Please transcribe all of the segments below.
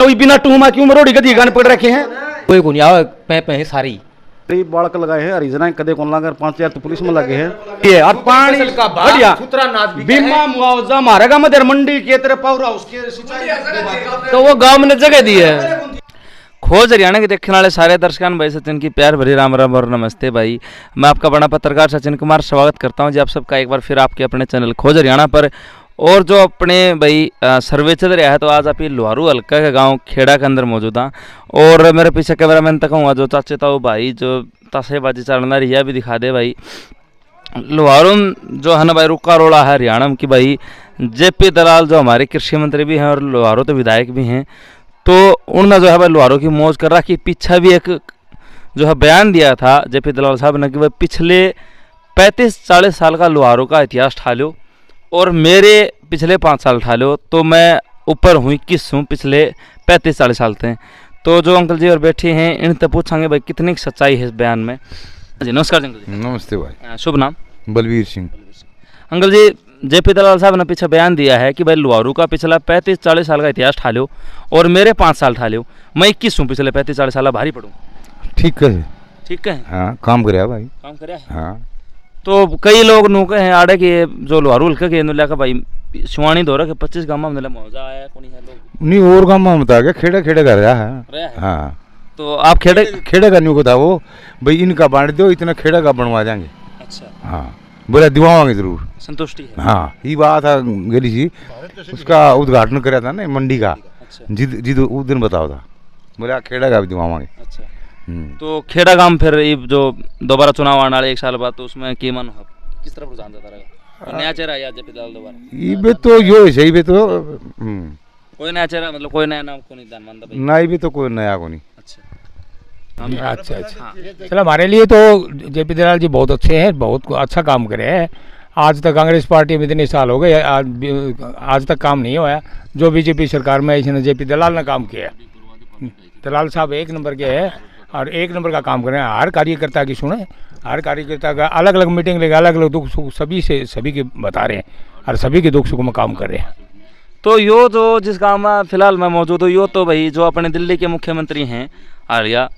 कोई बिना टूमा क्यों मरोड़ी गधी गाने पकड़ रखे हैं। कोई को नहीं आवे पे सारी कई बालक लगाए हैं हरिजना कदे कौन लगा 5000 तो पुलिस में लगे हैं। ये और पानी का बढ़िया सुतरा नाच भी बीमा मुआवजा मारेगा मदर मंडी के तरफ पावर हाउस के तो वो गांव में जगह दी है। खोज हरियाणा के देखने वाले सारे दर्शकों भाई सचिन की प्यार भरी राम राम और नमस्ते भाई। मैं आपका बड़ा पत्रकार सचिन कुमार स्वागत करता हूं जी आप सबका एक बार फिर आपके अपने चैनल खोज हरियाणा पर। और जो अपने भाई सर्वे चल रहा है तो आज आप लोहारू हल्का के गांव खेड़ा के अंदर मौजूद हाँ। और मेरे पीछे कैमरा मैन तक हुआ जो चाचे ताऊ भाई जो ताशेबाजी चलना रही है भी दिखा दे भाई। लोहारू जो है ना भाई रुका रोड़ा है हरियाणा की भाई। जेपी दलाल जो हमारे कृषि मंत्री भी हैं और लोहारू तो विधायक भी हैं, तो उन्होंने जो है भाई लोहारू की मौज कर रखी। पीछे भी एक जो है बयान दिया था जेपी दलाल साहब ने कि भाई पिछले 35-40 साल का लोहारू का इतिहास ठा लो और मेरे पिछले 5 साल ठा लो, तो मैं ऊपर हूँ 21 हूँ पिछले 35-40 साल से। तो जो अंकल जी और बैठे हैं इनसे पूछेंगे भाई कितनी सच्चाई है इस बयान में। जी नमस्कार अंकल जी। नमस्ते भाई। शुभ नाम? बलवीर सिंह। अंकल जी जेपी दलाल साहब ने पीछे बयान दिया है कि भाई लोहारू का पिछला 35-40 साल का इतिहास ठा लो और मेरे 5 साल ठा लो, मैं 21 हूँ पिछले 35-40 साल भारी पड़ूँ। ठीक है। ठीक है हाँ काम करे भाई। काम करे हाँ। तो कई लोग नुके हैं आड़े के जो लोहारू हल्का के नुला का भाई सुवानी दो के 25 गांव में मौजा आया कोनी है लोग नहीं और काम में बता के खेड़ा खेड़ा कर रहा है। हाँ तो आप खेड़े खेड़ा का नहीं होता वो भाई इनका बांट दो इतना खेड़ा का बनवा जाएंगे। अच्छा हाँ बोला दिवाओगे जरूर। संतुष्टि है। हाँ ये बात था गली जी उसका उद्घाटन कराया था ना मंडी का। अच्छा जिद जिद उस दिन बताओ था बोला खेड़ा का भी दिवाओगे। अच्छा तो खेड़ा गांव फिर ये जो दोबारा चुनाव आने वाले 1 साल बाद तो उसमें की मन किस तरफ रुझान जाता रहेगा? नया चेहरा या जेपी दलाल दोबारा ये भी तो यो सही भी तो कोई नया चेहरा मतलब कोई नया नाम को नहीं दान मानता भाई नहीं भी तो कोई नया को नहीं। अच्छा अच्छा चलो हमारे लिए तो जेपी दलाल जी बहुत अच्छे हैं, बहुत अच्छा काम करे हैं। आज तक कांग्रेस पार्टी में इतने साल हो गए आज तक काम नहीं हुआ। जो बीजेपी सरकार में इसने जेपी दलाल ने काम किया है। दलाल साहब 1 नंबर के हैं और 1 नंबर का काम करें। हर कार्यकर्ता की सुने, हर कार्यकर्ता का अलग अलग मीटिंग लेकर अलग अलग दुख सुख सभी के बता रहे हैं और सभी के दुख सुख में काम कर रहे हैं। तो यो जो जिस गांव में फिलहाल मैं मौजूद हूँ यो तो भाई जो अपने दिल्ली के मुख्यमंत्री हैं आर्या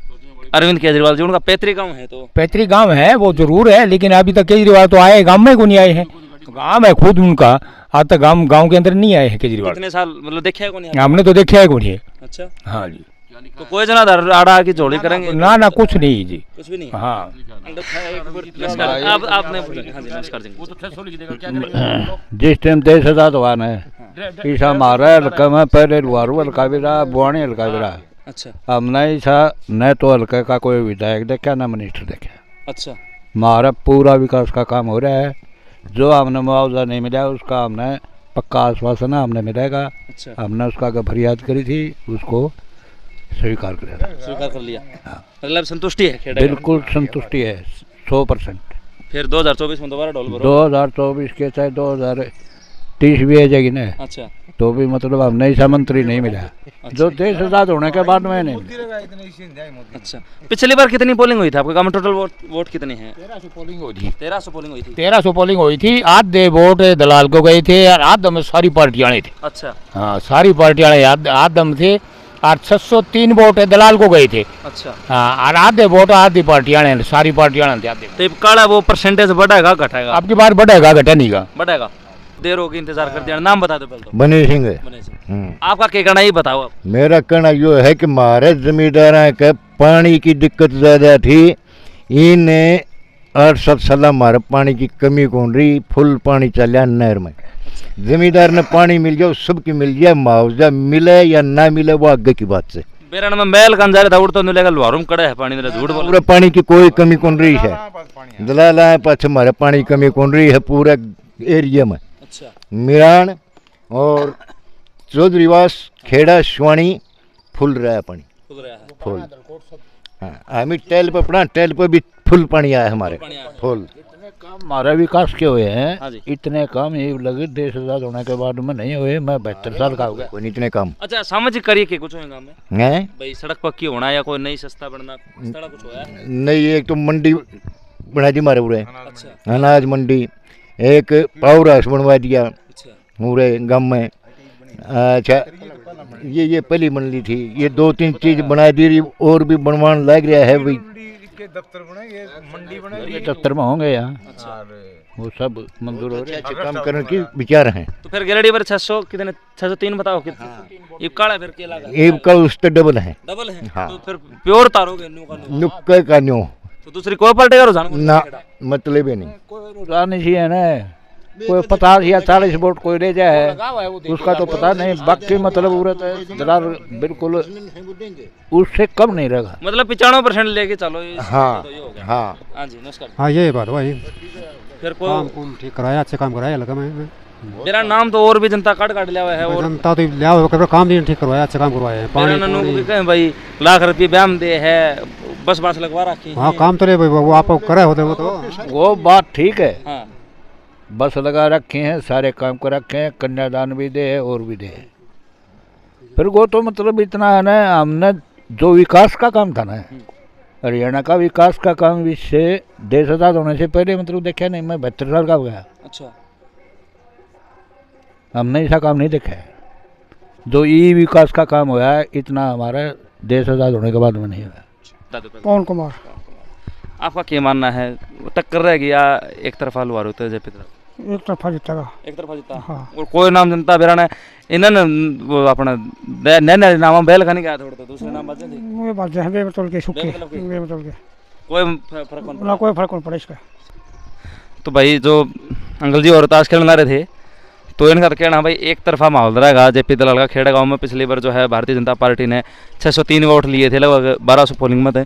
अरविंद केजरीवाल जी उनका पैतृक गांव है। तो पैतृक गांव है वो जरूर है, लेकिन अभी तक केजरीवाल तो आए गांव में को नहीं आए हैं। गांव है खुद उनका, आज तक गांव के अंदर नहीं आए हैं केजरीवाल। कितने साल मतलब देखा है को नहीं? हमने तो देखा है को नहीं। अच्छा हाँ जी। तो कोई जना आड़ा की जोड़ी करेंगे? ना ना कुछ नहीं जी, कुछ भी नहीं। हाँ जिस टाइम देश आजाद हुआ ना ईसा हमारा हल्का में पहले लोहारू हल्का भी रहा बुआनी हल्का भी रहा। अच्छा हमने ईसा न तो हल्के का कोई विधायक देखा न मिनिस्टर देखा। अच्छा हमारा पूरा विकास का काम हो रहा है। जो हमने मुआवजा नहीं मिला उसका हमने पक्का आश्वासन हमने मिलेगा। अच्छा हमने उसका फरियाद करी थी उसको स्वीकार कर लिया। मतलब संतुष्टि है? बिल्कुल संतुष्टि है 100%। फिर 2024 में दोबारा डोल भरो? 2024 के चाहे 2030 भी आ जाएगी ना। अच्छा तो भी मतलब हमने ऐसा मंत्री नहीं मिला। अच्छा। जो देश आजाद होने के बाद में नहीं। अच्छा पिछली बार कितनी पोलिंग हुई थी आपके गांव में? टोटल वोट कितनी है? 1300 पोलिंग हुई थी। 1300 पोलिंग हुई थी। 1300 पोलिंग हुई थी। आधे वोट दलाल को गए थे और आधे में सारी पार्टियां थी। अच्छा हाँ सारी पार्टियां आधे में थे और 603 वोट दलाल को गए थे। अच्छा हाँ और आधे वोट आधी पार्टियां सारी पार्टियां थे आधे। तो काला वो परसेंटेज बढ़ेगा घटेगा? आपकी बार बढ़ेगा घटेगा? बढ़ेगा। देर होगी इंतजार कर दिया। नाम बता दो पहले तो। बने सिंह है। आपका क्या कहना ये बताओ आप। मेरा कहना यो है कि हमारे जमींदार के पानी की दिक्कत ज़्यादा थी। इन्हें 8-7 साल हमारे पानी की कमी कौन रही, फुल पानी चलिया नहर में। जमींदार ने पानी मिल जाओ सबकी मिल जाए, मुआवजा मिले या ना मिले वो आगे की बात से। बेरन में मैल कंजारे था उड़ तो मिलेगा लोहारू कड़े है पानी झूठ बोल। पूरे पानी की कोई कमी कौन रही है। दलाल आए पाछे हमारे पानी की कमी कौन रही है पूरे एरिया में। अच्छा मिरान और चौधरीवास खेड़ा सुवानी फुल रहा है पानी फुल। हाँ हमें टेल पे पड़ा, टेल पे भी फुल पानी आया हमारे फुल। हमारा विकास के हुए हैं। हाँ जी। इतने काम ये लगे देश आजाद होने के बाद में नहीं हुए। मैं 72 साल का हो गया। कोई इतने काम। अच्छा सामाजिक कार्य के कुछ होगा में हैं भाई सड़क पक्की होना या कोई नई सस्ता बनना इस तरह कुछ होया? नहीं एक तो मंडी बना दी हमारे पूरे अच्छा अनाज मंडी, एक पावर हाउस बनवा दिया अच्छा पूरे गाँव में, अच्छा, ये पहली मंडली थी, ये 2-3 चीज बना दी रही, और भी बनवान लग रहा है भाई। ये दफ्तर में होंगे यहाँ, वो सब मंजूर हो रहे हैं, अच्छे काम करने की विचार हैं। तो फिर गिरडी पर 600 कितने, 603 बताओ कितने काड़ा फिर केला का एक का उससे डबल है, डबल है। हाँ। तो फिर प्योर तारोगे न्यू का न्यू। नुक्के का न्यू तो दूसरी कोई पलटेगा रुझान ना, मतलब ही नहीं। कोई रुझान नहीं है ना, कोई 50 या 40 वोट कोई ले जाए उसका तो पता नहीं, बाकी मतलब उरत है दलाल बिल्कुल उससे कम नहीं रहेगा, मतलब 95% लेके चलो ये। हाँ तो ये हो गया। हाँ हाँ जी नमस्कार। हाँ ये बात भाई, फिर काम कोई कुम ठीक कराया, अच्छे काम कराया लगा मैं। मेरा नाम तो और भी जनता काट काट लिया हुआ है, और जनता तो लिया हुआ काम नहीं ठीक करवाया, अच्छे काम करवाए हैं। मेरा पानी नन्नू को कहें भाई लाख रुपये ब्याम दे है, बस बस लगवा रखी हाँ काम तो नहीं भाई, वो आप करे होते वो तो। वो बात ठीक है, हाँ बस लगा रखे हैं, सारे काम कर रखे हैं, कन्यादान भी दे है और भी दे है। फिर वो तो मतलब इतना है ना, हमने जो विकास का काम था ना, हरियाणा का विकास का काम इससे देश आजाद होने से पहले मतलब देखा नहीं, मैं 72 साल का हो गया, अच्छा हमने ऐसा काम नहीं देखा है। जो ई विकास का काम हुआ है इतना हमारा देश आजाद होने के बाद में नहीं हुआ। पवन कुमार। आपका क्या मानना है, टक्कर रहेगी या एक तरफा लुहार होते जेपी तरफ? एक तरफा जीतेगा। एक तरफा जीता। हाँ। और कोई नाम जनता बेराना इन्होंने वो अपना नए नाम बैल खाने गया थोड़ा, तो दूसरे नाम बचे थे वो बात है बेबतौल के सुखे, बेबतौल के। बेबतौल के कोई फर्क नहीं ना, कोई फर्क नहीं पड़ा इसका। तो भाई जो अंकल जी और ताश खेलना रहे थे, तो इनका तो कहना भाई एक तरफा माहौल रहेगा जेपी दलाल का। खेड़ा गांव में पिछली बार जो है भारतीय जनता पार्टी ने 603 वोट लिए थे, लगभग 1200 पोलिंग में थे,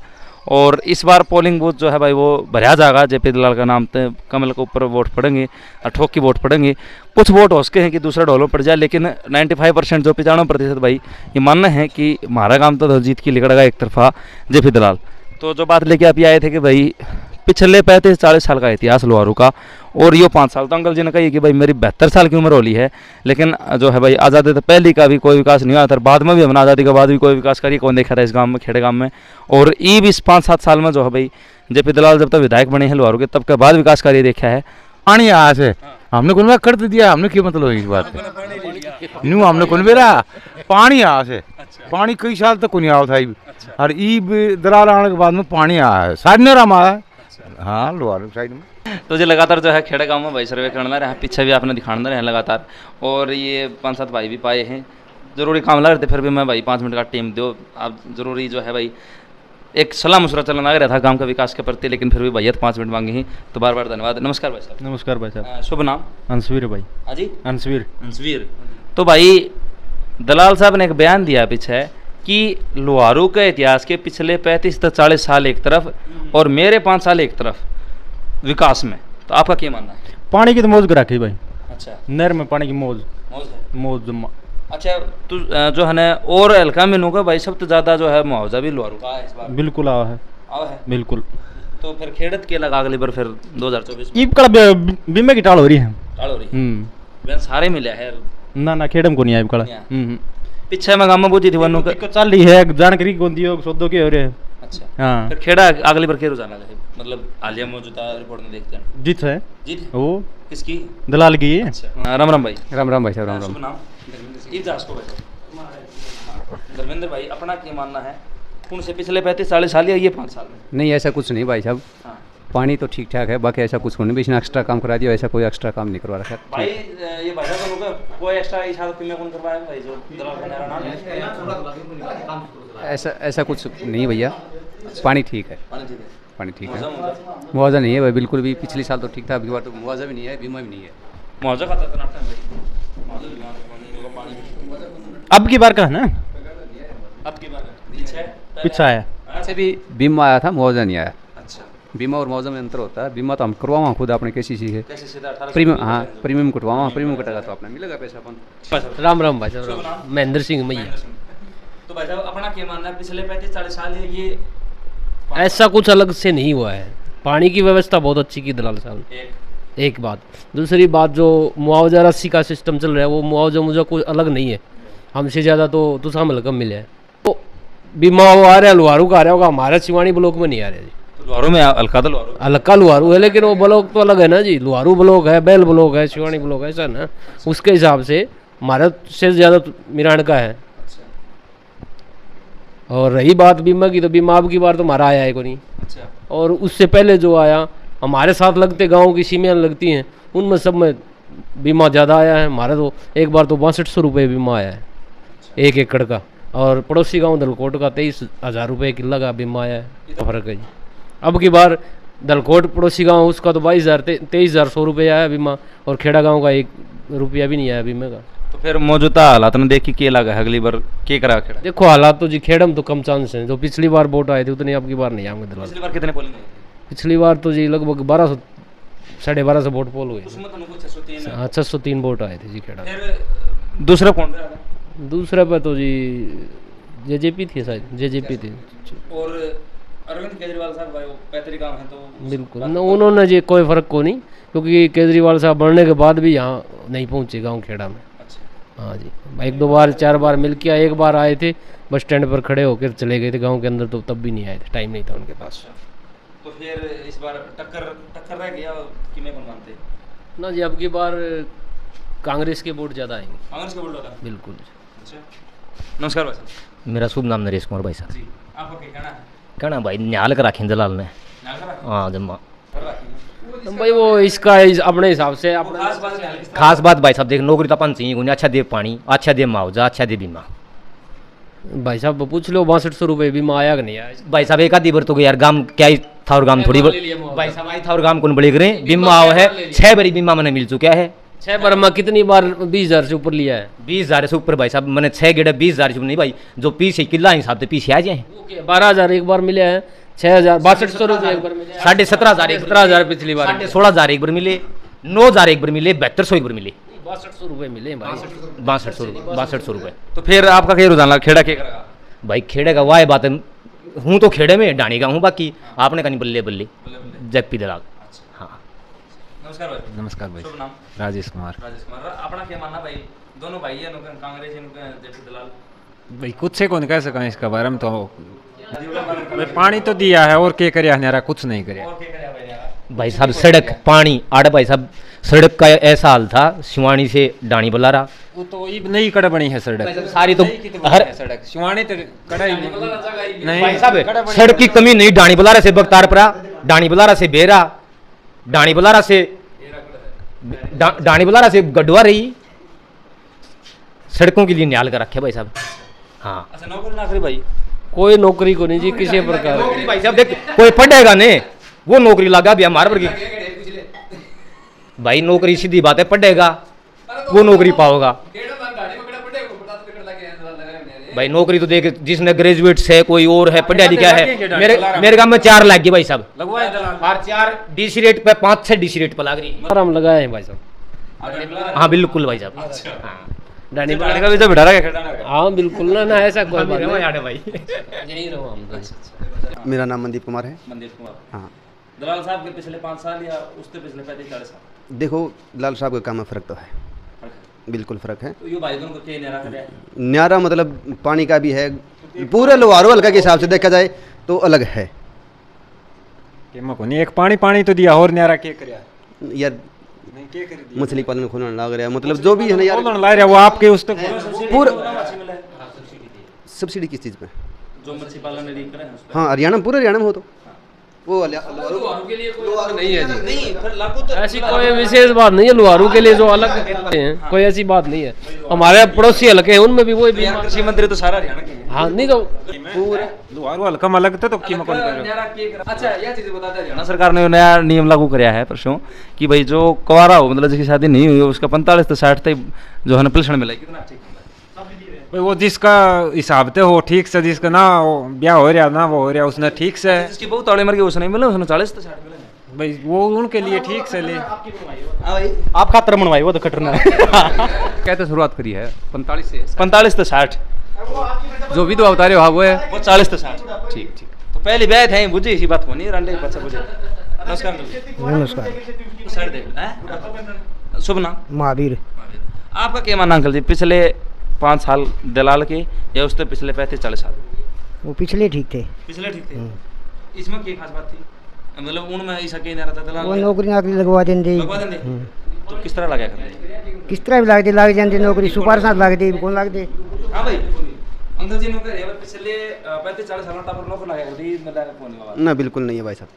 और इस बार पोलिंग बूथ जो है भाई वो भरा जाएगा जेपी दलाल का नाम ते कमल के ऊपर वोट पड़ेंगे, ठोक की वोट पड़ेंगे। कुछ वोट हो सके हैं कि दूसरा ढोलों पड़ जाए, लेकिन 95% जो 95% भाई ये मानना है कि हमारा काम तो जीत की लिकड़ेगा एक तरफा जेपी दलाल। तो जो बात लेके आप ये आए थे कि भाई पिछले 35-40 साल का इतिहास लोहारू का, और ये 5 साल, तो अंकल जी ने कही कि भाई मेरी 72 साल की उम्र होली है, लेकिन जो है भाई आज़ादी तो पहले का भी कोई विकास नहीं हुआ था, बाद में भी हमने आज़ादी के बाद भी कोई विकास करी कौन देखा था इस गांव में, खेड़े गांव में। और ये भी इस 5-7 साल में जो है भाई जेपी दलाल जब तक विधायक बने हैं लोहारू के, तब के बाद विकास कार्य देखा है। पानी यहाँ से हमने कौन बार कर दिया, हमने क्या मतलब है इस बात पे, न्यू हमने कौन बेरा पानी यहाँ से, पानी कई साल तक नहीं आओ था, और ई दलाल आने के बाद में पानी आया है, साइड ने रहा है। हाँ लोहारू साइड में तो जो लगातार जो है खेड़े गांव में भाई सर्वे करना रहे हैं, पीछे भी आपने दिखाना रहे हैं लगातार, और ये 5-7 भाई भी पाए हैं, जरूरी काम लग रहे थे, फिर भी मैं भाई 5 मिनट का टाइम दो आप, जरूरी जो है भाई एक सलाह मशुरा चलना लग रहा था काम का विकास के प्रति, लेकिन फिर भी भैया 5 मिनट मांगे ही, तो बार बार धन्यवाद। नमस्कार भाई साहब। नमस्कार भाई साहब। शुभ नाम? अंशवीर भाई। हाँ जी अंशवीर। अंशवीर। तो भाई दलाल साहब ने एक बयान दिया पीछे कि लोहारू के इतिहास के पिछले 35 से 40 साल एक तरफ और मेरे 5 साल एक तरफ विकास में, तो आपका क्या मानना है? पानी की तो मौज रखी भाई, अच्छा नहर में पानी की मौज मौज है। मौज। अच्छा तो जो है ना, और हल्का में का भाई सबसे ज़्यादा जो है मुआवजा भी लोहारू का है इस बार? बिल्कुल आवा है, आवा है बिल्कुल। तो फिर खेड़त के लगा अगली बार फिर 2024 में ईब कड़ा बीमे की टाल हो रही है। टाल हो रही बहन सारे मिले है ना खेड़म को नहीं आई कड़ा। पीछे में गाँव में बूझी थी वनु दिक्कत चल रही है, जानकारी कौन दियो सौदो के हो रहे हैं। अच्छा हाँ फिर खेड़ा अगली बार के रुझान है, मतलब हालिया मौजूदा रिपोर्ट में देखते हैं जीत है जीत है? वो किसकी? दलाल की। अच्छा राम राम भाई। राम राम भाई साहब, राम राम। शुभ नाम? धर्मेंद्र भाई, अपना क्या मानना है उनसे पिछले 35-40 साल या ये 5 साल में? नहीं ऐसा कुछ नहीं भाई साहब, हाँ। पानी तो ठीक ठाक है, बाकी ऐसा कुछ नहीं, बीच में एक्स्ट्रा काम करा दिया, ऐसा कोई एक्स्ट्रा काम नहीं करवा रखा। भाई ये भाई साहब लोग कोई एक्स्ट्रा इशारा में कौन करवाया भाई जो दलाल का नारा नाम? ऐसा कुछ नहीं भैया, पानी ठीक है, पानी ठीक है, पानी ठीक है। मुआवजा मुआवजा नहीं है भाई बिल्कुल भी, पिछले साल तो ठीक था, अभी बार तो मुआवजा भी नहीं है, बीमा भी नहीं है। मुआवजा खाता था नाटक भाई, मुआवजा पानी अब की बार का है ना, अब की बार पीछे पीछा है। ऐसे भी बीमा आया था, मुआवजा नहीं आया। अच्छा बीमा और मुआवजा में अंतर होता है, बीमा तो हम करवावा खुद अपने किसी चीज़ के, कैसे सीधा 18 प्रीमियम, हाँ प्रीमियम कटवावा, प्रीमियम कटेगा तो अपना मिलेगा पैसा अपन। राम राम भाई साहब, महेंद्र सिंह मैया। तो भाई साहब अपना क्या मानना है, पिछले 35-40 साल है ये ऐसा कुछ अलग से नहीं हुआ है, पानी की व्यवस्था बहुत अच्छी की दलाल साहब ने, एक बात। दूसरी बात जो मुआवजा राशि का सिस्टम चल रहा है, वो मुआवजा मुझे कोई अलग नहीं है, हमसे ज़्यादा तो तुसा मलकम मिले है। तो बीमा वो आ रहा है, लोहारू का आ रहा होगा, हमारे सिवानी ब्लॉक में नहीं आ रहा जी। लोहारू में हल्का तो लोहारू हल्का लोहारू है, लेकिन वो ब्लॉक तो अलग है ना जी, लोहारू ब्लॉक है, बैल ब्लॉक है, शिवानी ब्लॉक है, ऐसा ना, उसके हिसाब से हमारे से ज़्यादा तो मिरान का है। और रही बात बीमा की, तो बीमा अब की बार तो हमारा आया है को नहीं। और उससे पहले जो आया हमारे साथ लगते गाँव की सीमें लगती हैं, उनमें सब में बीमा ज़्यादा आया है। हमारा तो एक बार तो 6200 रुपये बीमा आया है 1 एकड़ का, और पड़ोसी गांव दलकोट का 23,000 रुपये किला का बीमा आया है। तो फर्क है जी। अब की बार दलकोट पड़ोसी गांव उसका तो 23,100 रुपये आया बीमा, और खेड़ा गांव का 1 रुपया भी नहीं आया बीमे का। तो फिर मौजूदा हालात ने देखी के लगा अगली बार के करा खेड़ा? देखो हालात तो जी खेड़ा में तो कम चांस हैं। जो पिछली बार वोट आए थे उतने अब की बार नहीं आएंगे दलाल। पिछली बार कितने पोलिंग हुई? पिछली बार तो जी लगभग 1200 1250 वोट पोल हुए। उसमें तो कुछ 603 हाँ 603 वोट आए थे जी खेड़ा। फिर दूसरा कौन रहा? दूसरे पे तो जी जेजेपी थी शायद, जेजेपी थी। और अरविंद केजरीवाल साहब भाई वो पैतृक गांव है तो बिल्कुल न, उन्होंने जी कोई फ़र्क को नहीं, क्योंकि केजरीवाल साहब बनने के बाद भी यहाँ नहीं पहुँचे गांव खेड़ा में। हाँ जी, 1-2 बार 4 बार मिल के, एक बार आए थे बस स्टैंड पर खड़े होकर चले गए थे गांव के अंदर, तो तब भी नहीं आए थे, टाइम नहीं था उनके पास। तो फिर इस बार टक्कर रह गया कि मैं कौन मानते ना जी? अब की बार कांग्रेस के वोट ज़्यादा आएंगे। कांग्रेस के वोट ज़्यादा? बिल्कुल। अच्छा, नमस्कार भाई साहब। मेरा शुभ नाम नरेश कुमार भाई साहब जी। आपका क्या कहना है? कहना भाई न्याल कर रखें दलाल ने। हाँ जम्मा भाई वो इसका अपने हिसाब से अपना खास बात भाई साहब देख, नौकरी तो अपन चाहिए उन्हें, अच्छा दे पानी, अच्छा दे मुआवजा, अच्छा दे बीमा। भाई साहब पूछ लो 6200 रुपये बीमा आया कि नहीं आया? भाई साहब एक आधी बार तो यार गांव क्या ही था, और गांव थोड़ी भाई साहब आई था, और गांव कौन बड़े करें बीमा आओ है। 6 बारी बीमा मैंने मिल चुका है। 6 बार में कितनी बार 20,000 से ऊपर लिया है? 20,000 से ऊपर भाई साहब मैंने 6 गेड़ा 20,000 से नहीं भाई, जो पीछे किला हिसाब से पीछे आ जाए। 12,000 एक बार मिले हैं, 6,000 6200 रुपये एक बार मिले, 17,500 17,000 पिछली बार, 16,500 एक बार मिले, 9,000 एक बार मिले, 7200 एक बार मिले, 6200 रुपये मिले भाई। 6200 रुपये। तो फिर आपका क्या रुझान लगा खेड़ा के करेगा? भाई खेड़े का वाह बात है, हूँ तो खेड़े में डाणी का हूँ, बाकी आपने कहीं बल्ले बल्ले जगपी दलाल। हाँ नमस्कार भाई। नमस्कार भाई। शुभ नाम? राजेश कुमार। राजेश कुमार। अपना क्या मानना भाई? दोनों भाई है, कांग्रेस जेपी दलाल। भाई कुछ से कौन कह सका इसका बारे में, तो पानी तो दिया है और क्या करे हमारा, कुछ नहीं करे भाई साहब। सड़क पानी आड़ भाई साहब, सड़क का ऐसा हाल था शिवानी से डाणी बलारा, वो तो ये नई कड़ बनी है सड़क सारी, तो हर सड़क शिवानी तो कड़ा नहीं भाई साहब। सड़क की कमी नहीं, डाणी बलारा से बख्तारपुरा, डाणी बलारा से बेरा, डाणी बलारा से गढ़वा रही, सड़कों के लिए न्याल कर रखे भाई साहब। हाँ अच्छा, नौकरी नाकरी भाई? कोई नौकरी को नहीं जी किसी प्रकार की। भाई साहब देख, कोई पढ़ेगा ने वो नौकरी लगा भी हमारे वर्ग भाई, नौकरी सीधी बात है, पढ़ेगा वो नौकरी पाओगा भाई। नौकरी तो देख, जिसने ग्रेजुएट से कोई और है पढ़ा लिखा है, मेरे गांव में 4 लाख की भाई साहब, 4 डीसी रेट पे 5-6 डीसी रेट पे लग रही है। हम लगाए हैं भाई साहब। हाँ बिल्कुल भाई साहब। डाणी का भी तो बिठा रहा है? हाँ बिल्कुल ना ऐसा कोई बात नहीं भाई, यही रहो हम। मेरा नाम मनदीप कुमार है। मनदीप कुमार। हाँ दलाल साहब के पिछले 5 साल या उसके पिछले 35-40 साल? देखो लाल साहब का काम में फ़र्क तो है, बिल्कुल फ़र्क है। तो ये भाई दोनों को क्या न्यारा कर रहा है? न्यारा मतलब पानी का भी है, पूरे लोहारू हल्का के हिसाब से देखा जाए तो अलग है एक पानी तो दिया और न्यारा क्या कर यार। मछली पालन खोलने लग रहा है, मतलब जो भी है ना यार, ला रहा वो आपके उस तक पूरा सब्सिडी किस चीज़ पे? जो मछली पालन करे। हाँ हरियाणा, पूरे हरियाणा में हो तो वो के लिए कोई नहीं है जी। नहीं फिर लागू तो ऐसी कोई विशेष बात नहीं है लुहारू के लिए जो अलग देते हैं, कोई ऐसी बात नहीं है। हमारे पड़ोसी हल्के हैं उनमें भी वही कृषि मंत्री तो सारा हरियाणा के हैं। हाँ नहीं तो पूरा लुहारू हल्का में अलग तो कीमा कौन कर। अच्छा यह चीज बता दें, हरियाणा सरकार ने नया नियम लागू कराया है परसों कि भाई जो कुंवारा हो, मतलब जिसकी शादी नहीं हुई उसका 45 से 60 तक जो है ना पेंशन मिलेगी। कितना ठीक भाई वो जिसका हिसाब से हो ठीक से, जिसका ना ब्याह हो रहा ना वो हो रहा उसने ठीक से, जिसकी बहुत ताड़े मर गई उसने मिले, उसने 40 से 60 मिले भाई, वो उनके लिए ठीक से ले। आप खातर मनवाई वो तो कटना कहते शुरुआत करी है 45 से 60, जो भी तो बता रहे हो वो है वो 40 से 60। ठीक ठीक। तो पहली बात है बुझे इसी बात को नहीं रंडे बच्चा बुझे। नमस्कार। नमस्कार। सर देख शुभ नाम? महावीर। आपका क्या मानना अंकल जी, पिछले 5 साल दलाल के या उससे पिछले 35-40 साल? वो पिछले ठीक थे। पिछले ठीक थे। इसमें क्या खास बात थी, मतलब उनमें ऐसा क्या नहीं रहता दलाल? वो नौकरी लगवा देंगे। लगवा देंगे। तो किस तरह लगा करते? किस तरह भी लग जाती नौकरी सुपार साथ लगती कौन लगती। हाँ भाई अंकल जी नौकरी है पिछले 35-40 साल तक नौकरी लगा करती मिला कौन नहीं बाबा? ना बिल्कुल नहीं है भाई साहब,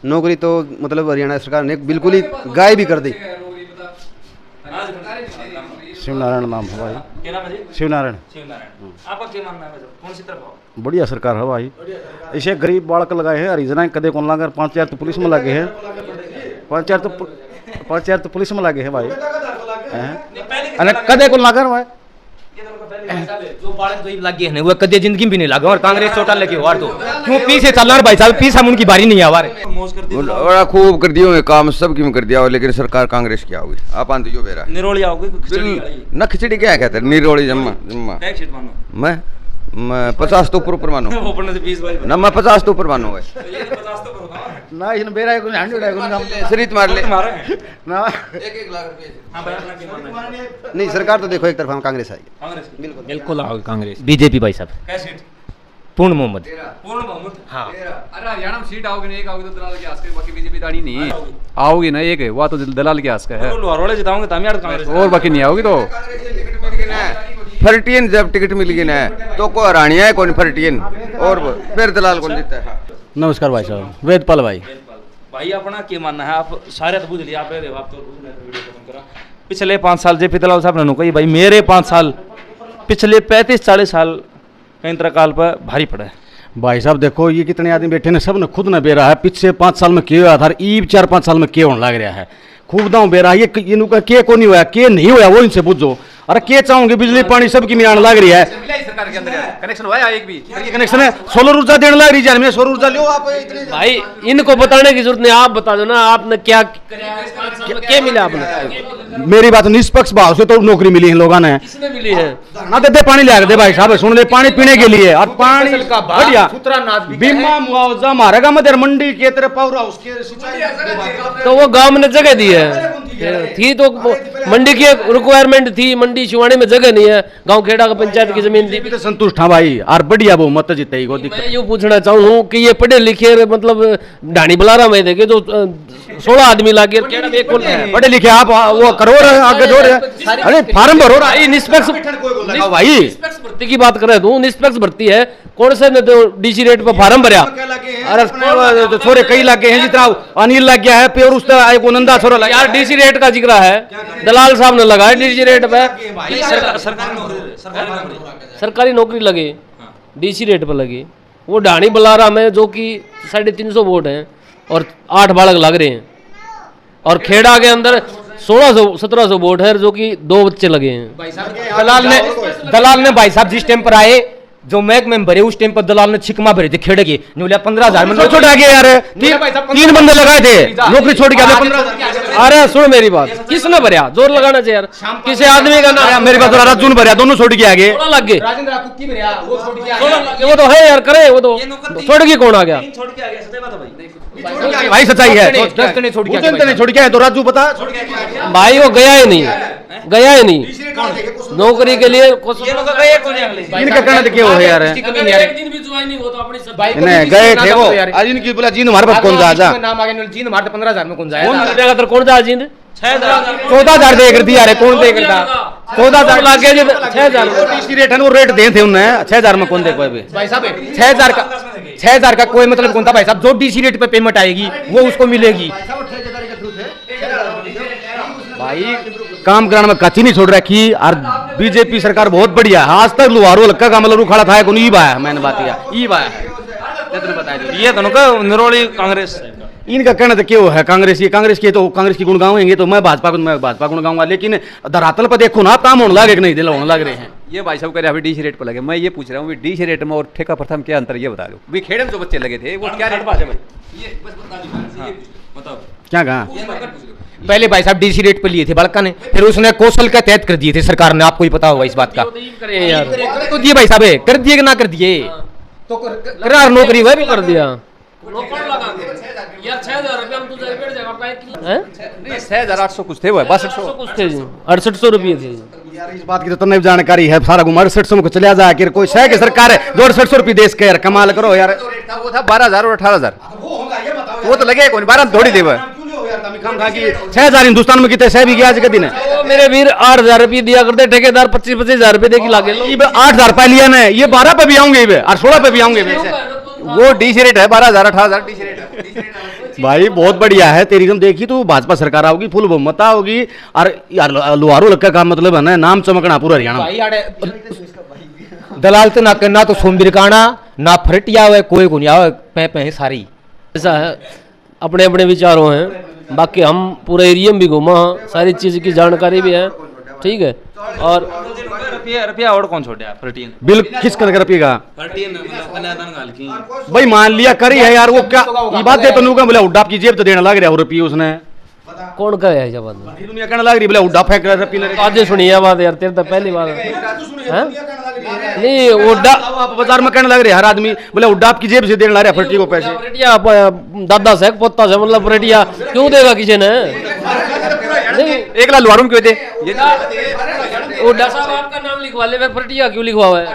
नौकरी तो मतलब हरियाणा सरकार ने बिल्कुल ही गायब भी कर दी। शिवनारायण नाम है भाई। क्या नाम है जी? शिवनारायण। शिवनारायण। आपका क्या मानना है भाई? कौन सी तरफ हो? बढ़िया सरकार है भाई। इसे गरीब बालक लगाए हैं हरिजना कदे कौन लगा 5,000 तो पुलिस में लगे हैं 5,000 तो पुलिस में लगे हैं भाई अरे कदे कौन लगा भाई जो बालक जो लगे हैं वो कदे जिंदगी भी नहीं लगा और कांग्रेस चोटा लगे और तो क्यों पीछे चल रहा भाई साहब पीछे हम उनकी बारी नहीं आवा बड़ा खूब कर दियो काम सब की कर दिया लेकिन सरकार कांग्रेस की आओगी आप आंधी जो बेरा निरोली आओगे न खिचड़ी क्या कहते हैं निरोली जम्मा जम्मा मैं 50 तो ऊपर मानो ना मैं 50 तो ऊपर मानो है ना इन बेरा को हंड उड़ा शरीत मार ले ना 1 लाख रुपए नहीं सरकार तो देखो एक तरफ हम कांग्रेस आई बिल्कुल आओगे कांग्रेस बीजेपी भाई साहब पूर्ण मोहम्मद हाँ अरे हरियाणा में सीट आओगी नहीं एक आओगी तो दलाल के आस के बाकी बीजेपी दानी नहीं आओगी ना एक है वो तो दलाल के आस का है लोहारोले जिताओगे तमिलनाडु कांग्रेस और बाकी नहीं आओगी तो फर्टियन जब टिकट मिल गई ना तो को हरानिया है कौन फर्टियन और फिर दलाल कौन जीता है। नमस्कार भाई साहब वेदपाल भाई। भाई अपना क्या मानना है आप सारे तो बुझ लिया आप तो वीडियो खत्म करा पिछले 5 साल जे पितलाल साहब ने कही भाई मेरे 5 साल पिछले 35-40 साल कई तरह काल पर भारी पड़ा है भाई साहब देखो ये कितने आदमी बैठे ने सब ने खुद ने बेरा है पिछले 5 साल में के हुआ था ईब 4-5 साल में के होने लग रहा है खूब दाम बेरा ये इनका के को नहीं हुआ के नहीं हुआ वो इनसे पूछो अरे के चाहोगे बिजली पानी सबकी में आने लग रही है सरकार के अंदर कनेक्शन हुआ एक भी कनेक्शन है सोलर ऊर्जा देने लग रही है सौर ऊर्जा लो आप इतने भाई इनको बताने की जरूरत नहीं आप बता दो ना आपने क्या मिला आपने मेरी बात निष्पक्ष भाव से तो नौकरी मिली है लोगों ने किसने मिली है ना दे पानी ले दे भाई साहब सुन ले पानी पीने के लिए और पानी बढ़िया बीमा मुआवजा मारेगा मदर मंडी के तरफ पावर हाउस के तो वो गांव ने जगह दी है थी तो मंडी की रिक्वायरमेंट थी मंडी शिवानी में जगह नहीं है गांव खेड़ा का पंचायत की जमीन थी तो संतुष्ट हाँ भाई और बढ़िया वो मत जीते मैं यूँ पूछना चाहूँ कि ये पढ़े लिखे मतलब ढाणी बलारा में देखे जो 16 आदमी लागे पढ़े लिखे आप वो करो आगे जोड़ अरे फार्म भरो निष्पक्ष भाई भर्ती की बात करें तो निष्पक्ष भर्ती है कौन से डीसी रेट पर फार्म भरा अरे छोरे कई लागे हैं जितना अनिल लग गया है फिर उस एक नंदा छोरा यार डीसी रेट का जिक्र है दलाल साहब ने लगाया डीसी रेट पे सरकारी नौकरी लगे डीसी रेट पर लगी वो ढाणी बलारा में जो कि 350 वोट हैं और 8 बालक लग रहे हैं और खेड़ा के अंदर 1600-1700 वोट है जो कि 2 बच्चे लगे हैं दलाल ने भाई साहब जिस टाइम पर आए जो मैक में भरे उस टाइम पर दलाल ने छिकमा भरे थे खेड़े के 15,000 में छोड़ गए यार 3 बंदे लगाए थे नौकरी छोड़ के 15,000 अरे सुन मेरी बात किसने भरया जोर लगाना चाहिए यार किसी आदमी का ना मेरे पास तो राजून भरया दोनों छोड़ के आगे लग गए वो तो है यार करे वो तो छोड़ के कौन आ गया भाई सच्चाई है छोड़ के तो राजू बता भाई वो गया ही नहीं नौकरी के लिए इनका कहना तो क्या है यार एक दिन भी ज्वाइनिंग हो तो अपनी नहीं गए थे वो आज इनकी बोला जींद हमारे पास कौन जा नाम आगे जींद हमारे 15,000 में कौन जाए कौन जा जींद 14,000 दे कर दिया कौन दे करता 14,000 लागे 6,000 रेट है वो रेट दे थे उन्हें 6,000 में कौन दे कोई भी भाई साहब 6,000 का कोई मतलब कौन था भाई साहब जो डीसी रेट पे पेमेंट आएगी वो उसको मिलेगी भाई काम कराने में कच्ची नहीं छोड़ रखी और बीजेपी सरकार बहुत बढ़िया है आज तक लुहारो लक्का का मतलब उखाड़ा था कौन ई बाया मैंने बात किया ई बाया ये दोनों का निरोली कांग्रेस इनका कहना तो क्यों है कांग्रेस की कांग्रेस की गुण गाएंगे तो मैं भाजपा गुण गाऊंगा लेकिन धरातल पर देखो ना काम होने लगे कि नहीं दिल होने लग रहे हैं ये भाई साहब कह रहे हैं अभी डीसी रेट पर लगे मैं ये पूछ रहा हूँ डीसी रेट में और ठेका प्रथम क्या अंतर ये बता दो भी खेड़े में जो बच्चे लगे थे वो क्या रेट पर ये बताओ क्या कहा पहले भाई साहब डीसी रेट पे लिए थे बड़का ने फिर उसने कौशल का तहत कर दिए थे सरकार ने आपको ही पता होगा इस बात का तो दिए भाई साहब कर दिए कि ना कर दिए तो करार नौकरी वह भी कर दिया 6,800 कुछ थे वो 6800 रुपये थे यार इस बात की तो तन्ने जानकारी है सारा घुमा 6800 में चले जा के कोई शह की सरकार है 6800 रुपये देश के यार कमाल करो यार वो था 12,000 और 18,000 वो तो लगे कौन 12 थोड़ी दे कम खा की 6,000 हिंदुस्तान में कितने सह भी गया आज के दिन है मेरे वीर 8,000 रुपये दिया करते ठेकेदार, 25,000 रुपये दे के लागे 8,000 रुपये लिया ना, ये 12 पे भी आऊंगे और 16 पे भी आऊंगे। वो डीसी रेट है 12,000 18,000 डीसी रेट भाई बहुत बढ़िया है तेरी एकदम। देखी तो भाजपा सरकार आओगी, फुल बहुमत होगी और यार लोहारू लक्का का मतलब है ना नाम चमकना पूरा हरियाणा। दलाल तो ना करना तो सोमवीर काना ना फरटिया हुआ कोई को नहीं आवे पे सारी ऐसा है, अपने अपने विचारों हैं। बाकी हम पूरे एरिया में भी घूमा, सारी चीज़ की जानकारी भी है, ठीक है। और रुपया और कौन छोड़े आप फर्टीन बिल किस कर रुपये भाई मान लिया करी है यार, वो क्या ये बात है तो नूका बोले उड्डा की जेब तो देने लग रहा है रुपये उसने कौन कहे है जब दुनिया कहने लग रही बोले उड्डा फेंक रहा रुपये। आज सुनी है बात यार, तेरे तो पहली बार है नहीं उड्डा आप बाजार में कहने लग रहे हर आदमी बोले उड्डा की जेब से देने लग रहा है फर्टी को पैसे। दादा से पोता से मतलब फरेटिया क्यों देगा किसी ने? एक लाख लुहारू क्यों दे? उड्डा साहब आपका नाम लिखवा ले, फरेटिया क्यों लिखवा हुआ है?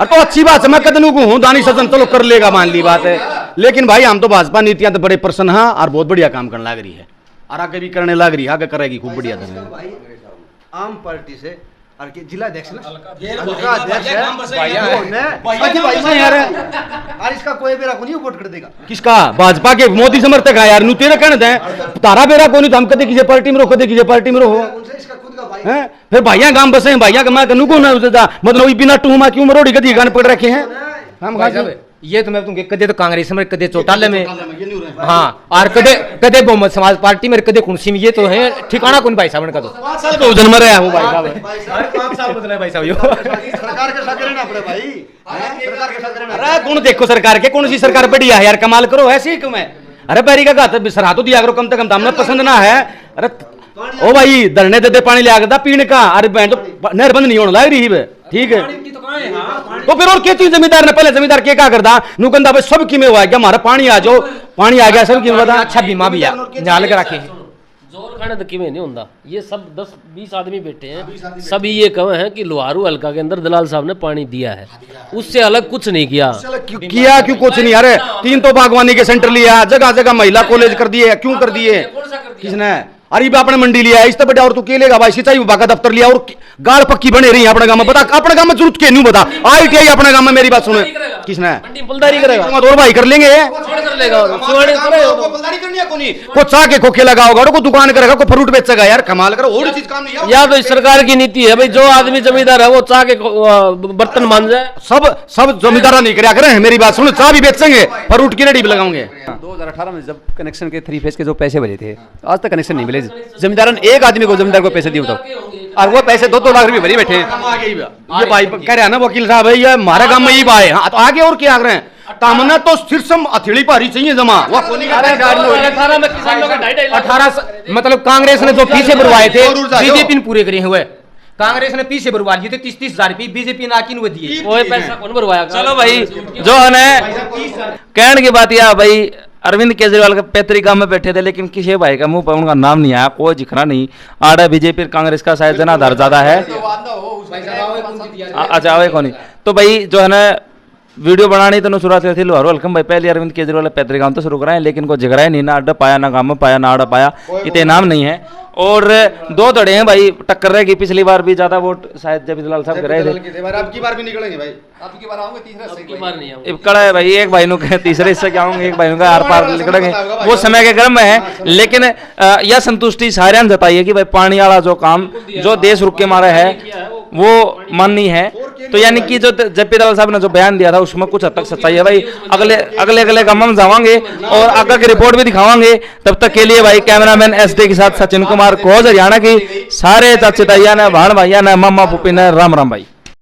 तो अच्छी बात है, मैं कदनू को हूँ दानी सदन चलो कर लेगा मान ली बात है, लेकिन भाई हम तो भाजपा नीतियां तो बड़े प्रसन्न हैं और बहुत बढ़िया काम करने लग रही है और आगे भी करने लग रही है, आगे करेगी खूब बढ़िया आम पार्टी से और जिला अध्यक्ष हल्का अध्यक्ष है यार और इसका कोई बेरा को नहीं वोट कर देगा। किसका? भाजपा के मोदी समर्थक है यार, तेरा कहना दें तारा बेरा को नहीं तो हम कदे किसी पार्टी में रहो, कदे किसी पार्टी में रहो हैं। फिर भाइया गांव बसे हैं, भाइया का मैं कनू को ना मतलब बिना टूमा क्यों मरोड़ी कदी गान पड़ रखे हैं हम ये तो मैं तुमके कदे तो कांग्रेस में, कदे चौटाले में, हाँ और कदे कदे बहुमत समाज पार्टी में, कदे कुंसी में, ये तो है ठिकाना कौन भाई साहब का तो 5 साल तो जन्म रहा है वो भाई साहब 5 साल बदला भाई साहब यो सरकार के साथ रहना पड़े भाई, सरकार के साथ रहना। अरे कौन देखो सरकार के कौन सी सरकार बढ़िया है यार, कमाल करो ऐसे ही क्यों है? अरे पैरी का गात सराह तो दिया करो कम से कम, हमने पसंद ना है। अरे ओ भाई धरने दे पानी लिया करता पीने का, अरे बहन तो नहर बंद नहीं होने लग रही है, ठीक है तो फिर और क्या चीज जमींदार ने पहले जमींदार के क्या करता नुकंदा भाई सब की में हुआ क्या हमारा पानी आ जाओ, पानी आ गया सब की बता अच्छा बीमा भी है जाल के रखे जोर खाने तो किमें नहीं होता। ये सब 10-20 आदमी बैठे हैं, सभी ये कहे हैं कि लोहारू हल्का के अंदर दलाल साहब ने पानी दिया है, उससे अलग कुछ नहीं किया। किया क्यों कुछ नहीं? अरे 3 तो बागवानी के सेंटर लिया, जगह जगह महिला कॉलेज कर दिए, क्यों कर दिए? किसने? अरे आपने मंडी लिया है, इससे बड़ा और तू के लेगा भाई? सिंचाई विभाग का दफ्तर लिया और गाड़ पक्की बने रही है अपने गांव में, बता अपने गांव में जरूरत के नहीं बता ITI अपने गांव में, मेरी बात सुने किसने? पुलदारी करेगा और भाई कर लेंगे को चाह के खोखे लगा होगा, को दुकान करेगा, को फ्रूट बेचेगा यार, कमाल करो और चीज काम नहीं या तो सरकार की नीति है भाई, जो आदमी जमींदार है वो चाह के बर्तन मान जाए। सब जमींदारा नहीं कराया करें, मेरी बात सुनो, चाह भी बेचेंगे फ्रूट की रेडी भी लगाओगे। 2018 में जब कनेक्शन के 3 फेज के जो पैसे भरे थे आज तक कनेक्शन नहीं मिले, जमींदार ने एक आदमी को जमींदार को पैसे दिए तो और वो पैसे 2-2 लाख रुपए भरे बैठे। ये भाई कह रहे हैं ना वकील साहब भाई ये हमारे गांव में ही भाई, हाँ तो आगे और क्या कर रहे हैं? तामन्ना तो सिरसम हथेली भारी चाहिए जमा, वो 18 में किसान लोग 2.5 18 मतलब कांग्रेस ने जो पीछे भरवाए थे बीजेपी ने पूरे करे हुए, कांग्रेस ने पीछे भरवा लिए थे 30-30 हजार रुपये, बीजेपी ने आकिन दिए, वो पैसा कौन भरवाया? चलो भाई जो है कहने की बात यह भाई अरविंद केजरीवाल का पैतृक गांव में बैठे थे, लेकिन किसी भाई का मुंह पर उनका नाम नहीं आया, कोई जिक्र नहीं। आड़ा बीजेपी कांग्रेस का शायद जनाधार ज्यादा है। अच्छा वे कौन तो भाई जो है ना वीडियो बनानी तो शुरुआत थी लोहारू हल्कम भाई पहले अरविंद केजरीवाल पैतृक गांव तो शुरू कराए, लेकिन कोई जिगरा नहीं, ना अड्डा पाया, ना गांव में पाया, ना अड्डा पाया, इतने नाम नहीं है। और 2 दड़े हैं भाई, टक्कर रहेगी। पिछली बार भी ज्यादा वोट शायद जब दलाल साहब रहे थे, आपकी बार भी निकलेंगे भाई, आपकी बार आऊंगे तीसरे हिस्से कड़ा है भाई, एक भाई नु तीसरे हिस्से के आऊंगे, एक भाई नु आर पार निकलेंगे, वो समय के क्रम में है। लेकिन यह संतुष्टि सारे जताइए कि भाई पानी वाला जो काम जो देश रुक के मारा है वो माननी है। तो यानी कि जो जेपी दलाल साहब ने जो बयान दिया था उसमें कुछ हद तक सच्चाई है भाई। अगले काम हम जावांगे और आगे की रिपोर्ट भी दिखावांगे। तब तक के लिए भाई कैमरामैन SD के साथ सचिन कुमार, खोज हरियाणा की सारे चाचे ताइया ने, भाण भाइया ने, मामा पुपी ने, राम राम भाई।